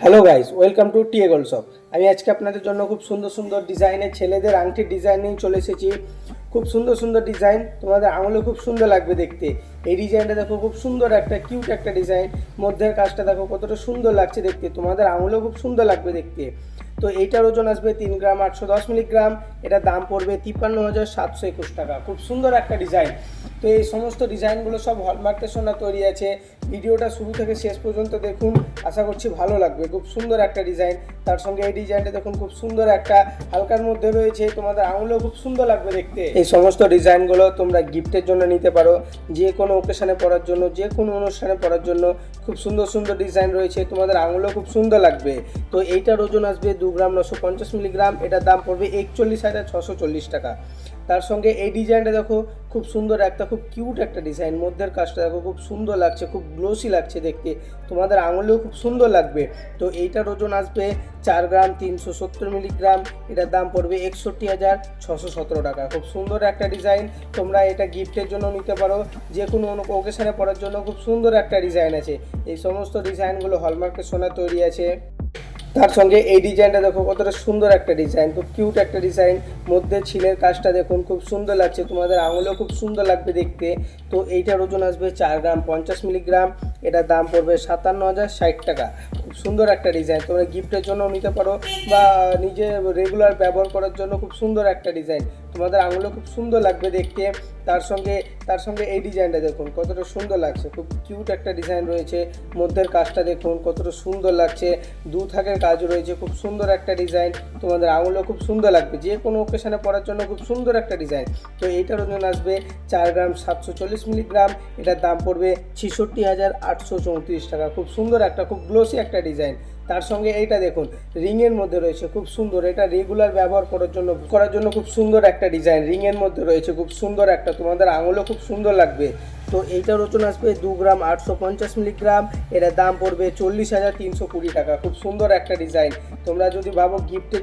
Hello guys, welcome to TA gold shop. আমি আজকে আপনাদের জন্য খুব সুন্দর সুন্দর ডিজাইনের ছেলেদের আংটির ডিজাইন নিয়ে চলে এসেছি। খুব সুন্দর সুন্দর ডিজাইন, তোমাদের আঙুলে খুব সুন্দর লাগবে দেখতে। এই ডিজাইনটা দেখো, খুব সুন্দর একটা কিউট একটা ডিজাইন। মধ্যের কাজটা দেখো কতটা সুন্দর লাগছে দেখতে, তোমাদের আঙুলেও খুব সুন্দর লাগবে দেখতে। তো এইটার ওজন আসবে 3 গ্রাম 810 মিলিগ্রাম। এটার দাম পড়বে 53,721 টাকা। খুব সুন্দর একটা ডিজাইন। তো এই সমস্ত ডিজাইনগুলো সব হলমার্কের সোনা তৈরি আছে। ভিডিওটা শুরু থেকে শেষ পর্যন্ত দেখুন, আশা করছি ভালো লাগবে। খুব সুন্দর একটা ডিজাইন, তার সঙ্গে এই ডিজাইনটা দেখুন খুব সুন্দর একটা হালকার মধ্যে রয়েছে, তোমাদের আঙুলেও খুব সুন্দর লাগবে দেখতে। এই সমস্ত ডিজাইনগুলো তোমরা গিফটের জন্য নিতে পারো, যে কোনো ওকেশনে পরার জন্য, যে কোনো অনুষ্ঠানে পরার জন্য। খুব সুন্দর সুন্দর ডিজাইন রয়েছে, তোমাদের আঙুলেও খুব সুন্দর লাগবে। তো এইটার ওজন আসবে 2 গ্রাম 950 মিলিগ্রাম। এটার দাম পড়বে 41,640 টাকা। তার সঙ্গে এই ডিজাইনটা দেখো, খুব সুন্দর একটা, খুব কিউট একটা ডিজাইন। মধ্যের কাজটা দেখো খুব সুন্দর লাগছে, খুব গ্লোসি লাগছে দেখতে, তোমাদের আঙুলেও খুব সুন্দর লাগবে। তো এইটার ওজন আসবে 4 গ্রাম 370 মিলিগ্রাম। এটার দাম পড়বে 61,617 টাকা। খুব সুন্দর একটা ডিজাইন, তোমরা এটা গিফটের জন্য নিতে পারো, যে কোনো ওকেশনে পরার জন্য খুব সুন্দর একটা ডিজাইন আছে। এই সমস্ত ডিজাইনগুলো হলমার্কের সোনা তৈরি আছে। তার সঙ্গে এই ডিজাইনটা দেখো কতটা সুন্দর একটা ডিজাইন, খুব কিউট একটা ডিজাইন। মধ্যে ছিলের কাজটা দেখুন খুব সুন্দর লাগছে, তোমাদের আঙুলেও খুব সুন্দর লাগবে দেখতে। তো এইটার ওজন আসবে 4 গ্রাম 50 মিলিগ্রাম। এটার দাম পড়বে 57,060 টাকা। খুব সুন্দর একটা ডিজাইন, তোমরা গিফটের জন্য নিতে পারো বা নিজে রেগুলার ব্যবহার করার জন্য খুব সুন্দর একটা ডিজাইন, তোমাদের আঙুলেও খুব সুন্দর লাগবে দেখতে। তার সঙ্গে এই ডিজাইনটা দেখুন কতটা সুন্দর লাগছে, খুব কিউট একটা ডিজাইন রয়েছে। মধ্যের কাজটা দেখুন কতটা সুন্দর লাগছে, দু থাকের কাজ রয়েছে, খুব সুন্দর একটা ডিজাইন, তোমাদের আঙুলেও খুব সুন্দর লাগবে, যে কোনো ওকেশনে পরার জন্য খুব সুন্দর একটা ডিজাইন। তো এইটার ওজন আসবে 4 গ্রাম 740 মিলিগ্রাম। এটার দাম পড়বে 66,834 টাকা। খুব সুন্দর একটা, খুব গ্লোসি একটা ডিজাইন। তার সঙ্গে এইটা দেখুন রিংয়ের মধ্যে রয়েছে, খুব সুন্দর। এটা রেগুলার ব্যবহার করার জন্য খুব সুন্দর একটা ডিজাইন, রিংয়ের মধ্যে রয়েছে, খুব সুন্দর একটা, তোমাদের আঙুলও খুব সুন্দর লাগবে। তো এইটার ওজন আসবে 2 গ্রাম 850 মিলিগ্রাম। এটার দাম পড়বে 40,320 টাকা। খুব সুন্দর একটা ডিজাইন, তোমরা যদি ভাবো গিফটের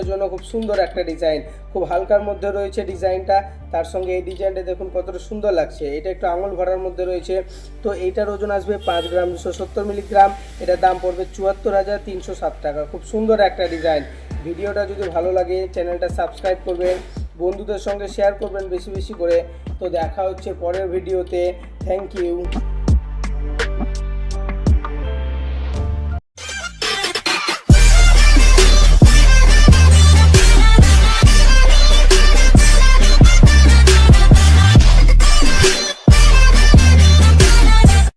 জন্য খুব সুন্দর একটা ডিজাইন, খুব হালকার মধ্যে রয়েছে ডিজাইনটা। তার সঙ্গে এই ডিজাইনটা দেখুন কতটা সুন্দর লাগছে, এটা একটু আঙুল ভরার মধ্যে রয়েছে। তো এইটার ওজন আসবে 5 গ্রাম 270 মিলিগ্রাম। এটার দাম পড়বে 74,307 টাকা। খুব সুন্দর একটা ডিজাইন। ভিডিওটা যদি ভালো লাগে চ্যানেলটা সাবস্ক্রাইব করবেন, বন্ধুদের সঙ্গে শেয়ার করবেন বেশি বেশি করে। তো দেখা হচ্ছে পরের ভিডিওতে। Thank you.